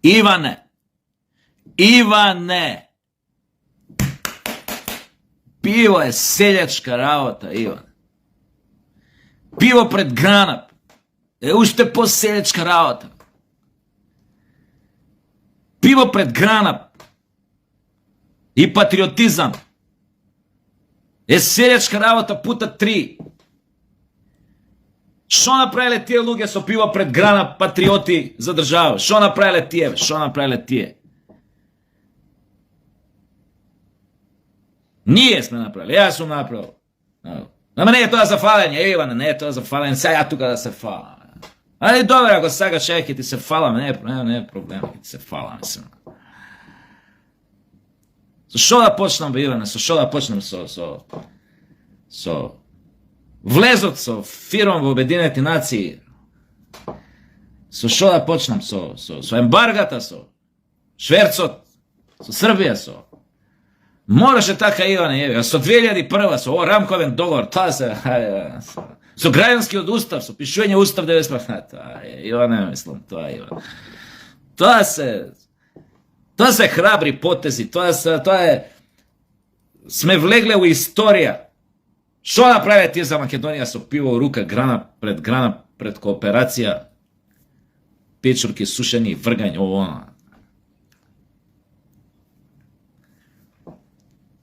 Ivane, Ivane, pivo je seljačka rabota, Ivane. Pivo pred granap, ušte po seljačka rabota. Pivo pred granap i patriotizam je seljačka rabota puta 3. Što napravile tije luge so pivo pred grana patrioti za državo? Što napravile tije? Što napravile tije? Nije sme napravili, ja sam napravil. Nama ne je to za faljenje, Ivana, ne je to za faljenje, sad ja tukaj da se falam. Ali dobro, ako sada čekaj ti se falam, ne problema, ti se falam, mislim. Što da počnem, Ivana, što da počnem so vlezot so firmom v Objedinjeni naciji, što da počnem, so embargata, so švercot, so Srbija, so. Moraš je taka, Ivane, so 2001, so ovo Ramkoven dogovor, so građanski od ustav, so pišujenje ustav 90%, Ivane, mislim, to je, Ivane. To se hrabri potezi, to je, sme vlegle u istorija. Što napravili ti za Makedonija so pivo u ruka, grana pred kooperacija, pečurki, sušeni, vrganj, ovo ono.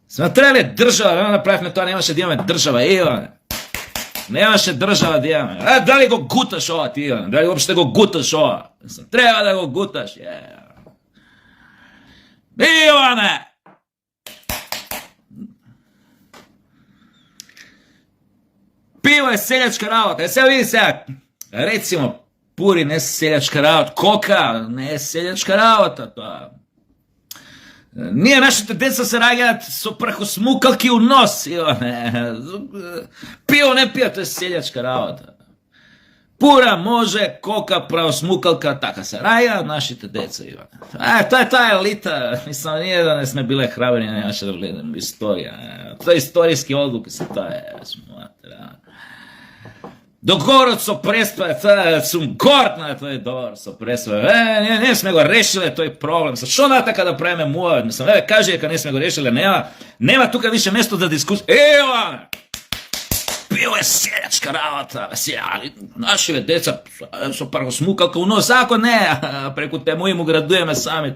Smo trebali država, nema napraviti to, nemaše da imame država, Ivane. Nemaše država da imame. Da li go gutaš ova ti, Ivane? Da li uopšte go gutaš ova? Treba da go gutaš, Ivane! Pivo je seljačka rabota, sad vidi se, recimo, puri ne seljačka rabota, koka ne seljačka rabota, to. Nije našete deca se rađat, so preko smukalki u nos, Ivane. Pivo ne pija, to je seljačka rabota. Pura može, koka, pravo smukalka, taka se raja, našite deca, Ivane. To je ta elita, mislim, nije da ne sme bile hrabri, ne naša istorija. To je istorijski odluke se ta je, smatera. Dok gorod so prespave, sum gortna, to je dobro, so prespave. Ne sme go rešile, to je problem. Što nata kada pravime muva, mislim, kaže kad ne sme go rešile, nema tukaj više mjesto za diskusiju. Evo, pivo je seljačka rabota, ali naše deca so prvo smukalka u nos, ako ne, preko te mojim ugradujeme sami,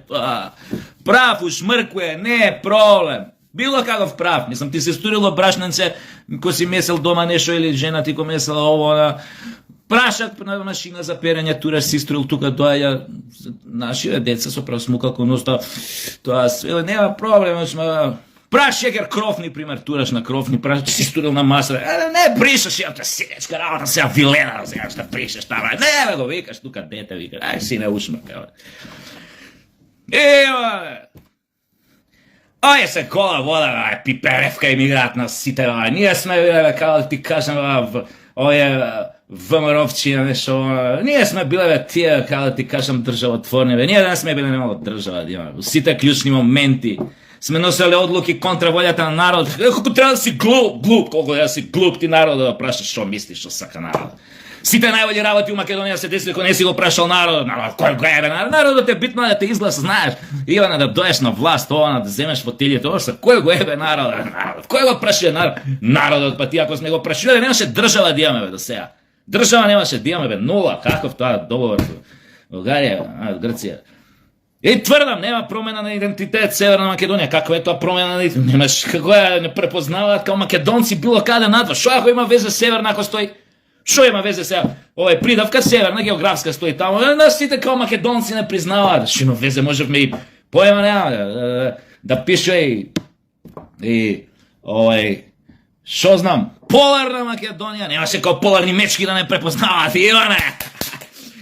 prav ušmrkuje, ne problem. Bilo kakav prav, mislim, ti se sturilo brašnance, ko si mesel doma nešto ili žena ti ko mesela ovo, prašak, mašina za peranje, turaš si stril tukaj doja, naši deca so prav smukalka u nos, to sve, nema problema, praš jeger krofni primer, turaš na krofni, praš si sturil na masle, ne brišaš, to je seljačka rabota, se ja vilena, šta brišaš tamo, ne, nego vikaš tukaj dete, vikaš, aj si ne ušmrka, evo, Oje se kola voda, piperevka imigratna siteva, nije sme, kao ti kažem, oje VMRovčina nešto, nije sme bile tije, kao ti kažem, državotvorne, nije da sme bile nemalo država, svi te ključni momenti, sme nosili odluki kontra voljata na narod, kako treba da si glup, koliko da si glup ti narod, da prašaš što misliš o saka narod. Svi te najbolji raboti u Makedoniji se desili ko nesi go prašao narod, koji ga jebe narod, da te bitno da te izglasa, znaš, Ivana, da doješ na vlast, da zemeš fotilje, to što, koji go jebe narod, koji go prašuje narod, pa ti ako smo go prašuje, nemaše država dijameve do seja. Država nemaše dijameve, nula, kakav to dogovor, Bulgarija, Grcija. I tvrdam, nema promjena na identitet Severna Makedonija, kakva je to promjena na identitet, nemaš, kako je ne prepoznavat kao Makedonci bilo kada nadva, što ako ima veze Severna ako stoji? Što ima veze se, pridavka severna, geografska stoji tamo, nas svi kao Makedonci ne priznava, što ima veze, može mi pojma nema, da piše i što znam, polarna Makedonija, nema se kao polarni mečki da ne prepoznavati, Ivane,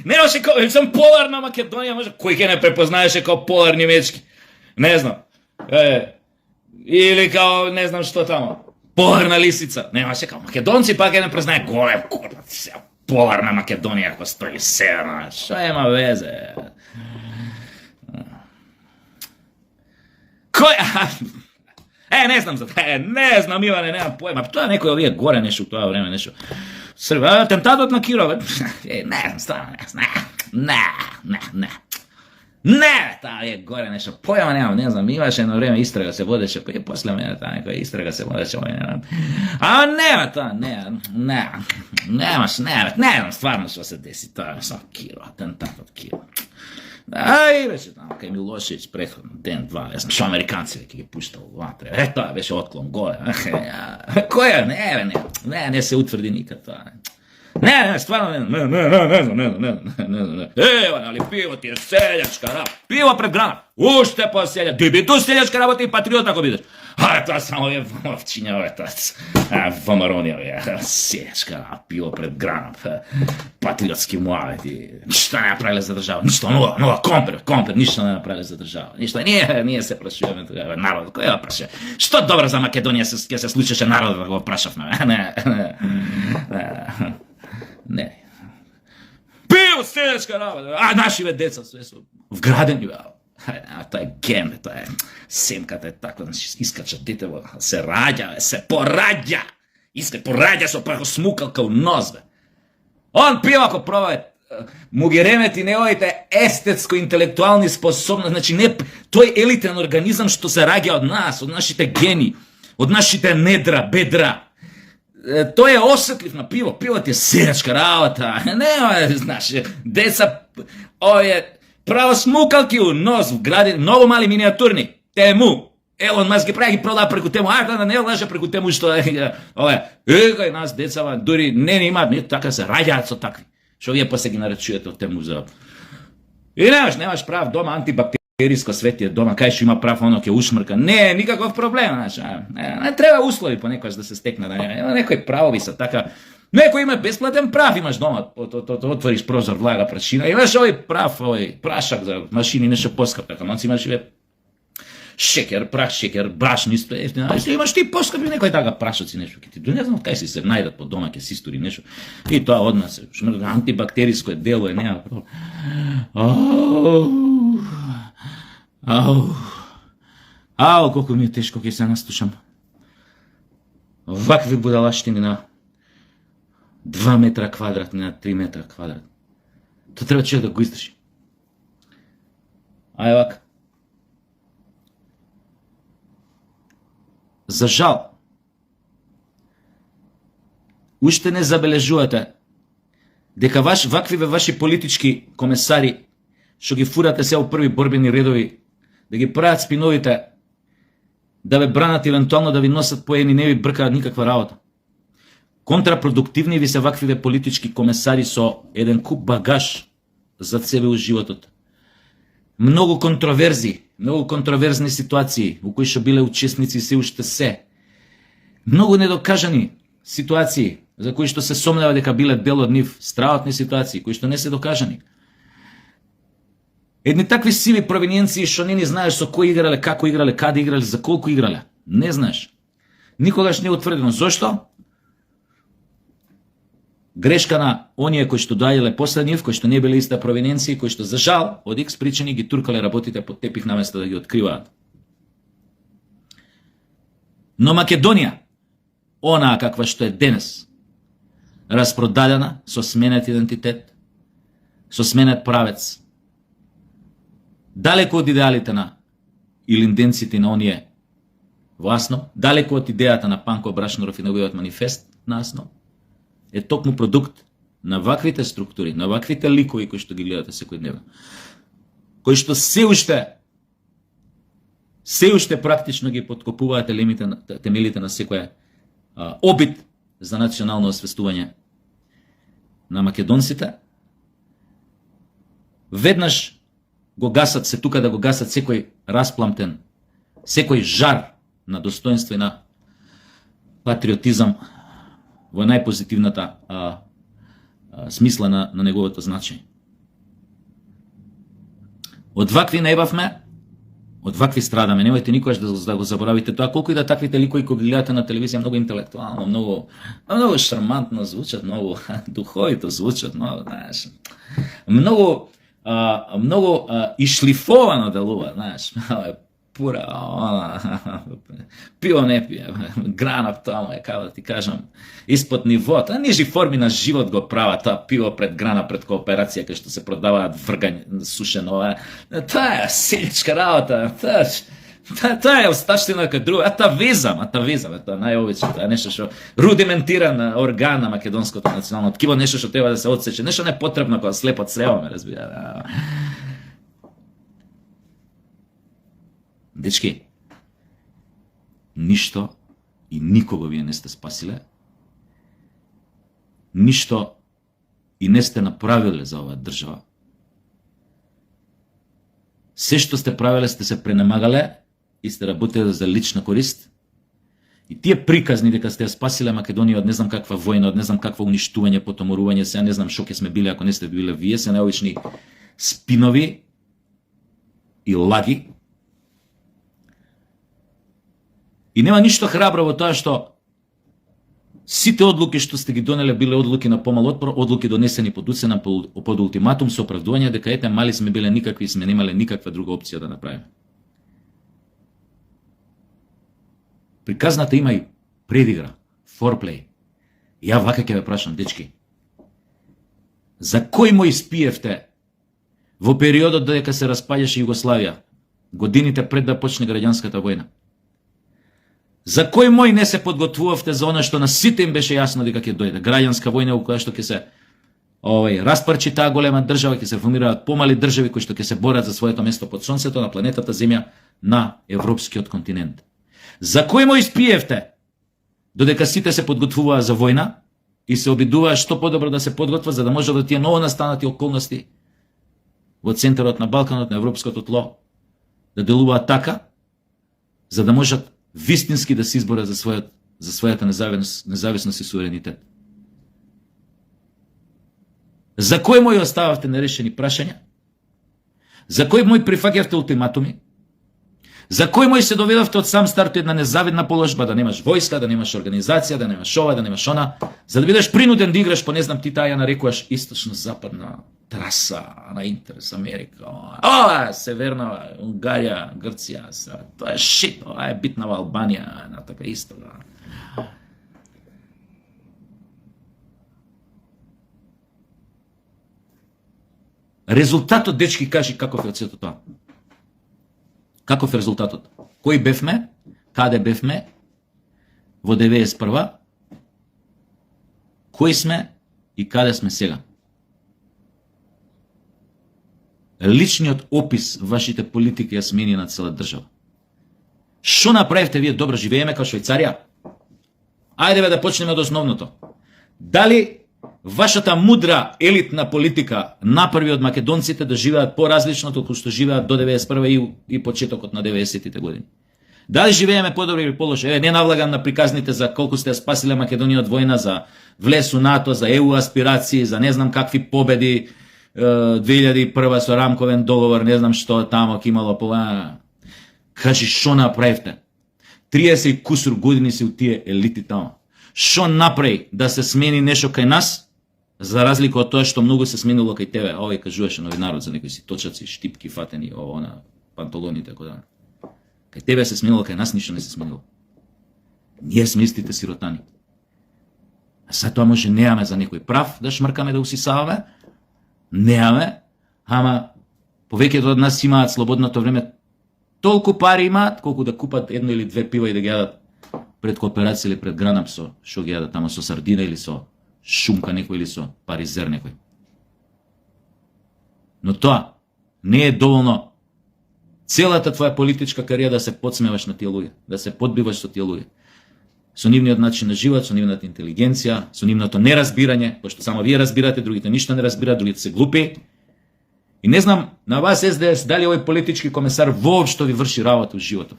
nema se kao, sam polarna Makedonija, može, kojih je ne prepoznaješ kao polarni mečki, ne znam, ili kao ne znam što tamo. Polarna lisica, nema se kao Makedonci, pa ga ne preznaje golem, polarna Makedonija ko stoji severna, šta ima veze? Koja? Ne znam za taj, ne znam Ivane, nemam pojma, to je neko ovije gore nešto u to vreme, nešto. Srbija, atentatot na Kirove, ne znam, stvarno ne znam, ne. Ne, ta je gore nešto, pojma nemam, ne znam, imaš jedno vrijeme istraga se vodeće, pa je poslije mene ta neka istraga se vodeće, a nema ta, ne znam stvarno što se desi, to je samo kilo, atentat od kilo. A i već je tamo, kaj Milošević prethodno, den, dva, ja znam što Amerikanci neki je puštao u vatre, to je već otklon gole, koja, ne se utvrdi nikad to, ne, stvarno ne. Evo, ali pivo ti je seljačka rabota. Pivo pred granat. Ušte po selja. Ti bi tu seljačka rabota i patriot ako bideš. A to samo je vomovčinja, ovo je to. Vomaronija je seljačka rabota. Pivo pred granat. Patriotski muaveti. Ništa ne napravili za državu. Ništa, nula, komper, ništa ne napravili za državu. Ništa, nije se prašio narod. Ko je prašio? Što dobro za Makedonija se slučaše narod da go prašav na ne. Pivo seljačka rabota. A naši deca sve su vgradeni. A to je geme, to je semka, to je tako, iskača ditevo, se rađa, se porađa. Porađa se pa smukal kao nozve. On piva ako provaje, mu gi remeti ne ovajte estetsko-intelektualni sposobnost, znači ne, to je elitan organizam što se rađa od nas, od našite geni, od našite nedra, bedra. To je osjetljiv na pivo ti je seljačka rabota, nema, znaš, deca, ovo je pravo smukalki u nos, gradi mnogo mali minijaturni, temu, Elon Musk je pravi proda preko temu, a ne laže preko temu što je, kaj nas decava, duri, ne taka se rađaco takvi, što vi poslije gi narećujete o temu za... I nemaš prav doma antibakterijsko, sve ti je doma, kaj što ima prav ono ke ušmrka, ne, nikakvog problema, znaš, ne treba uslovi ponekad da se stekne, neko je pravovi sa taka, neko ima besplatan prav, imaš doma, otvoriš prozor, vlaga, prašina, imaš ovaj prav, prašak za mašini, nešto poskap, tako, noci imaš šeker, brašni, imaš ti poskap i neko je taka prašaci, nešto, ne znam kaj si se najdat po doma, ke sisturi, nešto, i to odmah se, antibakterijsko je delo, nema problem. Koliko mi je teško kaj se nastušam. Ovakve budalaštine na 2 metra kvadratni, na 3 metra kvadratni. To treba čovjek da go izdrži. A ovak. За жал, уште не забележувате дека ваквиве ваши политички комесари што ги фурате се у први борбени редови, да ги прават спиновите, да ве бранат евентуално да ви носат поени, не ви бркаат никаква работа. Контрапродуктивни ви се ваквиве политички комесари со еден куп багаж зад себе у животот. Многу контроверзи, многу контроверзни ситуации во кои што биле учесници се уште се. Многу недокажани ситуации за кои што се сомнева дека биле дел од нив, страхотни ситуации кои што не се докажани. Едни такви сиви провиненции што не ни знаеш со кој играле, како играле, каде играле, за колку играле. Не знаеш. Никогаш не е утврдено. Зошто? Грешка на оние кои што доаѓале после нив, кои што не биле иста провиненции, кои што за жал од X причини ги туркале работите под тепих наместо да ги откриваат. Но Македонија, онаа каква што е денес, распродадена со сменет идентитет, со сменет правец, далеко од идеалите на илинденците на оние власно, далеко од идејата на Панко Брашноров и неговиот манифест на Асно, е токму продукт на ваквите структури, на ваквите ликови кои што ги гледате секојдневно, кои што се уште практично ги подкопуваат темелите на секоја обид за национално освестување на македонците. Веднаш го гасат се тука да го гасат секој распламтен, секој жар на достоинство и на патриотизам во најпозитивната смисла на неговото значење. Од вакви најбавме, од вакви страдаме. Немојте никогаш да го заборавите тоа, колку и да таквите лikoви кои гледате на телевизија многу интелектуално, многу шармантно звучат, многу духовито звучат, многу ишлифовано делува, знаеш, пура, пиво не пие, гранап таму е, како да ти кажам, испод ниво, таа нижи форми на живот го прават, тоа пиво пред грана, пред кооперација, кај што се продаваат вргањ, сушено, таа е селичка работа, таа е осташтина кај друга, атавизам, тоа најобично, тоа е нешто што рудиментиран орган на македонското национално ткиво, нешто што треба да се отсече, нешто непотребно кога слепо црево ме разбира. Дечки, ништо и никого вие не сте спасиле, ништо и не сте направиле за оваа држава. Се што сте правиле сте се пренемагале и сте работеле за лична корист. И тие приказни дека сте ја спасиле Македонија од не знам каква војна, од не знам каква уништување, потоморување, сега не знам што ќе сме биле ако не сте биле вие, се најобични спинови и лаги. И нема ништо храбро во тоа што сите одлуки што сте ги донеле биле одлуки на помал отпор, одлуки донесени под уцена, под ултиматум со оправдување дека ете мали сме биле никакви и сме немале никаква друга опција да направиме. Приказната има и предигра, форплей. И ја вака ќе ве прашам, дечки. За кој мој спиевте во периодот додека се распаѓаше Југославија, годините пред да почне граѓанската војна? За кој мој не се подготвувавте за она што на сите им беше јасно дека ќе дојде? Граѓанска војна во која што ќе се распарчи таа голема држава, ќе се формираат помали држави кои што ќе се борат за своето место под сонцето на планетата Земја на европскиот континент. За кој мој спиевте додека сите се подготвуваа за војна и се обидуваа што подобро да се подготват за да може да тие ново настанати околности во центарот на Балканот, на европското тло, да делуваат така, за да можат вистински да се изборат за својата независност и суверенитет. За кој мој остававте нерешени прашања? За кој мој прифаќавте ултиматуми? За кој мој се доведовте од сам старт една незавидна положба, да немаш војска, да немаш организација, да немаш ова, да немаш она, за да бидеш принуден да играш по не знам ти таа ја нарекуваш источно-западна траса на интерес Америка. Ова, Северна Унгарија, Грција, тоа е шит, ова е битна во Албанија, на така исто. Резултатот, дечки, кажи каков е од сето тоа. Каков е резултатот? Кои бевме? Каде бевме? Во 91-ва? Кои сме и каде сме сега? Личниот опис вашите политики ја смени на цела држава. Што направивте вие? Добро, живееме као Швајцарија? Ајде бе да почнеме од основното. Дали вашата мудра елитна политика направи од македонците да живеат поразлично толку што живеат до 91 и почетокот на 90-тите години? Дали живееме подобро или полошо? Не навлагам на приказните за колку сте спасиле Македонија од војна, за влез у НАТО, за ЕУ аспирации, за не знам какви победи, 2001 со рамковен договор, не знам што тамо ке имало поваа. Кажи, што направивте? 30 и кусур години се у тие елити тамо. Што направи да се смени нешто кај нас, за разлика од тоа што многу се сменило кај тебе? Овој кажуваше новинарот за некои си точаци, штипки фатени, на панталони, така да. Кај тебе се сменило, кај нас ништо не се сменило. Ние сме истите сиротани. А сега тоа може неаме за некој прав да шмркаме, да усисаваме, неаме, ама повеќето од нас имаат слободното време, толку пари имаат, колку да купат едно или две пива и да ги јадат пред кооперација или пред гранап со, што ги јадат тамо со сардина или со шумка некој или со паризер некој. Но тоа не е доволно целата твоја политичка кариера да се подсмеваш на тие луѓе, да се подбиваш со тие луѓе. Со нивниот начин на живот, со нивната интелигенција, со нивното неразбирање, пошто само вие разбирате, другите ништо не разбираат, другите се глупи. И не знам на вас СДС дали овој политички комесар воопшто ви врши работа во животот.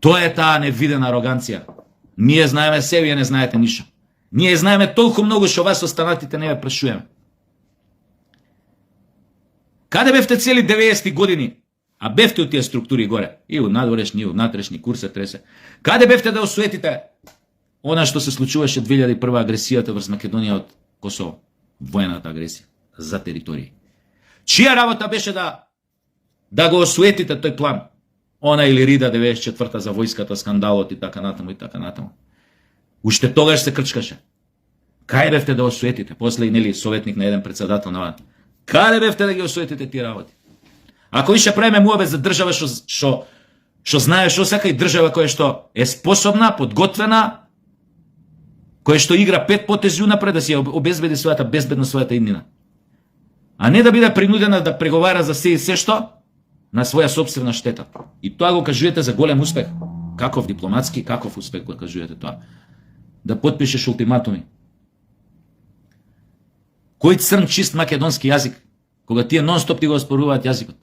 Тоа е таа невидена ароганција. Ние знаеме се, вие не знаете ништо. Ние знаеме толку многу што вас останатите не ве прашуваме. Каде бевте цели 90-ти години? А бевте од тие структури горе, и од надворешни, и од внатрешни, курсе, тресе. Каде бевте да осуетите она што се случуваше 2001 агресијата врз Македонија од Косово? Војната агресија за територии. Чија работа беше да го осуетите тој план? Она или Рида 94-та за војската, скандалот и така натаму и така натаму. Уште тогаш се крчкаше. Кај бевте да осуетите? После и нели советник на еден председател на вајата. Каде бевте да ги осуетите тие работи? Ако више правиме муабе за држава што знае што сака и држава која што е способна, подготвена, која што игра 5 потези унапред да си обезбеди својата безбедност, својата иднина. А не да биде принудена да преговара за се што на своја собствена штета. И тоа го кажувате за голем успех. Каков дипломатски, каков успех го кажувате тоа? Да потпишеш ултиматуми. Кој црн чист македонски јазик, кога тие нон-стоп ти го оспоруваат јазикот?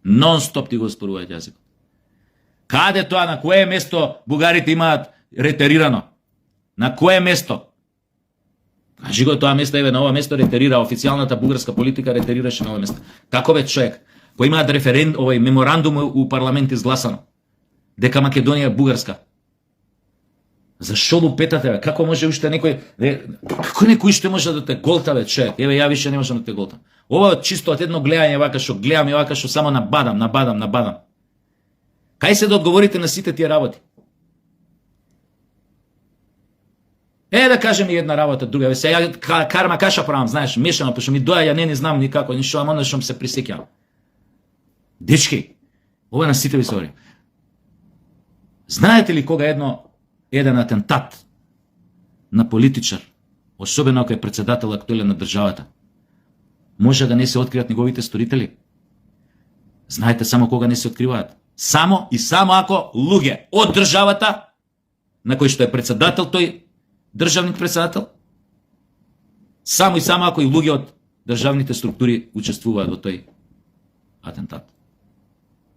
Нон-стоп ти го оспоруваат јазикот. Каде тоа, на кое место бугарите имаат ретерирано? На кое место? Кажи го тоа место, еве на ова место ретерира, официјалната бугарска политика ретерираше на ова место. Како бе човек, кој имаат меморандум у парламент изгласано, дека Македонија е бугарска? Зашо лупетате, бе? Како може уште некој... Како некој уште може да те голта, бе, човек? Еве, ја више не можам да те голтам. Ова е чисто од едно гледање, вака што гледам и вака што само набадам. Кај се да одговорите на сите тие работи? Да кажем и една работа, друга. Ве се ја карма каша правам, знаеш, мешано, пошто ми доаѓа, не знам никако, ништо, ама onda што се присеќам. Дечки, ова на сите ви се говори. Знаете ли кога еден атентат на политичар, особено ако е председател актуелен на државата, може да не се откријат неговите сторители? Знаете само кога не се откриваат? Само и само ако луѓе од државата, на кој што е председател, тој државник председател, само и само ако и луѓе од државните структури учествуваат во тој атентат.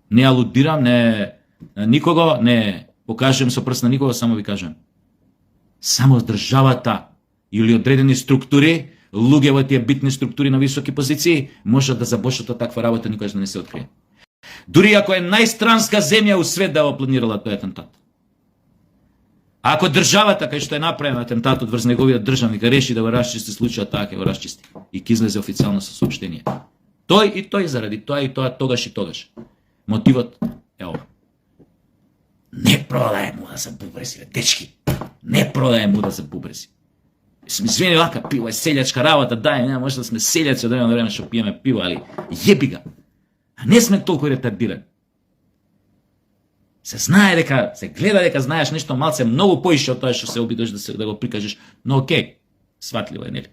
Не алудирам, не никого, не покажем со прст на никого, само ви кажем. Само државата или одредени структури, луѓе во тие битни структури на високи позиции, можат да забошат од таква работа, никогаш да не се открие. Дури ако е најстранска земја у свет да го планирала тој атентат. Ако државата кај што е направен атентатот врз неговиот државник реши да го расчисти случајот, така ќе го расчисти и ќе излезе официјално со соопштение. Тој и тој заради тоа и тоа тогаш и тогаш. Мотивот е ова. Не продаje муда за бубрези, бе, дечки. Не продаje муда за бубрези. Сме извини вака, пиво е селјачка работа, дај, не може да сме селјаци од време на време што пиеме пиво, али јеби га. А не сме толку ретардирани. Се знае дека, се гледа дека знаеш нешто малце многу поише од тоа што се обидеш да го прикажеш, но окей, сватливо е, нели?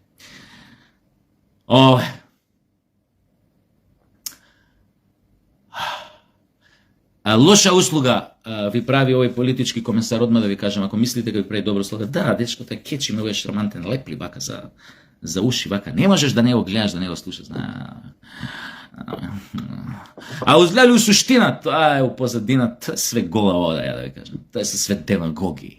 Лоша услуга ви прави овој политички комесар, одма да ви кажам, ако мислите дека ви прави добра услуга, да, дечкото е кечи, многу е шармантен, лепли вака за уши, вака, не можеш да не го гледаш, да не го слушаш, а узгледа у суштина, тоа е у позадина, тоа е све гола вода, ја да ви кажам, тоа е све демагогии.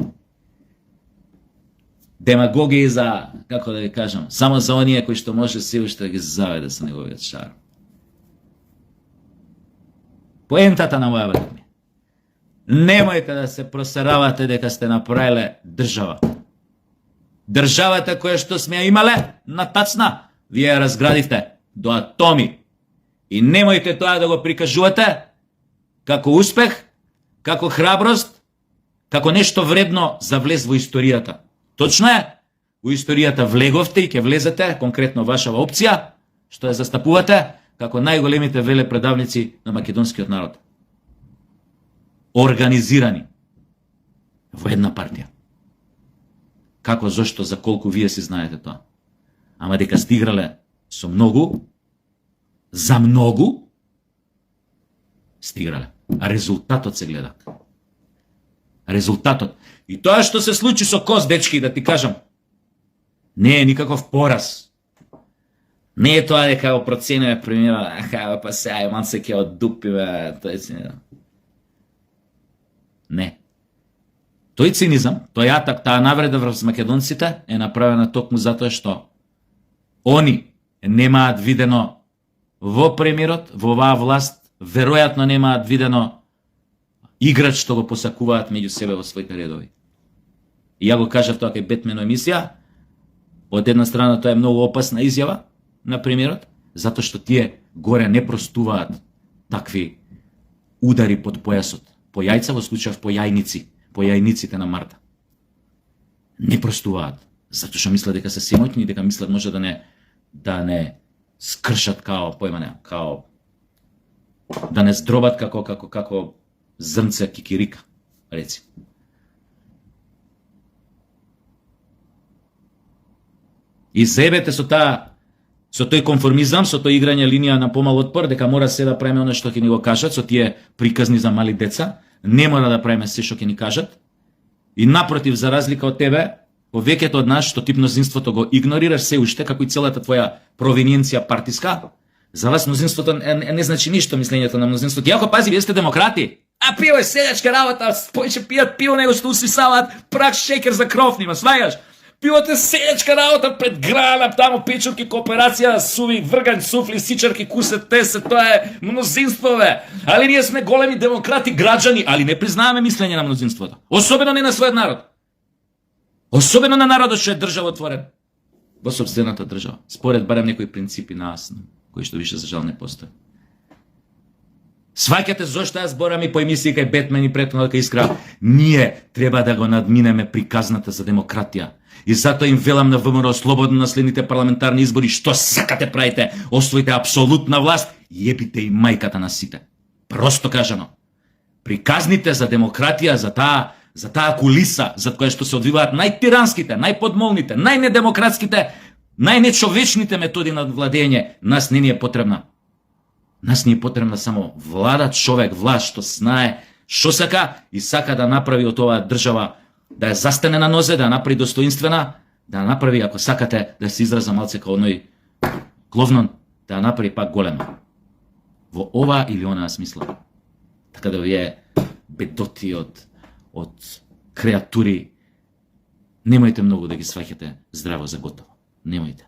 Демагогии за, како да ви кажам, само за оние кои што може се уште да ги заведе со неговиот шарм. Поентата на мојавата ми. Немојте да се просеравате дека сте направиле држава. Државата која што сме ја имале, натацна, вие ја разградивте до атоми. И немојте тоа да го прикажувате како успех, како храброст, како нешто вредно за влез во историјата. Точно е, во историјата влеговте и ќе влезете, конкретно вашава опција, што ја застапувате, како најголемите велепредавници на македонскиот народ. Организирани во една партија. Како, зошто, за колку вие си знаете тоа. Ама дека сте играле со многу, за многу, сте играле. А резултатот се гледа. Резултатот. И тоа што се случи со Кос, дечки, да ти кажам, не е никаков пораз. Не е тоа дека го проценува премиера, па сега малце ќе оддупиме, тој цинизам. Не. Тој цинизам, тој атак, таа навреда врз македонците е направена токму затоа што они немаат видено во премиерот, во оваа власт, веројатно немаат видено играч што го посакуваат меѓу себе во своите редови. И ја го кажав тоа кај Бетмено емисија, од една страна тоа е многу опасна изјава на премиерот, затоа што тие горе не простуваат такви удари под појасот. По јајца, во случајов по јајници, по јајниците на Марта. Не простуваат, затоа што мислат дека се симотни и дека мислат може да не скршат као као да не здробат како зрнце кикирика, реци. И заебете со тој конформизам, со тој играње линија на помал отпор, дека мора се да правиме оно што ќе ни го кажат, со тие приказни за мали деца, не мора да правиме се што ќе ни кажат. И напротив, за разлика од тебе, повеќето од нас што ти мнозинството го игнорираш се уште, како и целата твоја провиненција партиска, за вас мнозинството не значи ништо мислењето на мнозинството. Јако пази, вие сте демократи. А пиво е селјачка работа, поише пијат пиво него што усисаваат прак шекер за кров нима, сваѓаш? Пивото е селјачка работа пред грана, тамо печурки, кооперација, суви, вргањ, суфли, сичарки, кусет, тесе, тоа е мнозинство, бе. Али ние сме големи демократи, граѓани, али не признаваме мислење на мнозинството. Особено не на својот народ. Особено на народот што е државотворен во сопствената држава. Според барем некои принципи наасна, кои што више за жал не постои. Сваќате зошто јас зборам и по емисии кај Бетмен и претходно кај Искра. Ние треба да го надминеме приказната за демократија. И затоа им велам на ВМРО слободно на следните парламентарни избори, што сакате правите, освоите апсолутна власт, јебите и мајката на сите. Просто кажано. Приказните за демократија, за таа кулиса, за која што се одвиваат најтиранските, најподмолните, најнедемократските, најнечовечните методи на владење, нас не ни е потребна. Нас ни е потребна само влада, човек, власт што знае што сака и сака да направи од оваа држава, да ја застане на нозе, да ја направи достоинствена, да ја направи, ако сакате да се израза малце као оној Кловнон, да ја направи пак голема. Во ова или онаа смисла. Така да вие бедоти од креатури, немојте многу да ги сваќате здраво за готово. Немојте.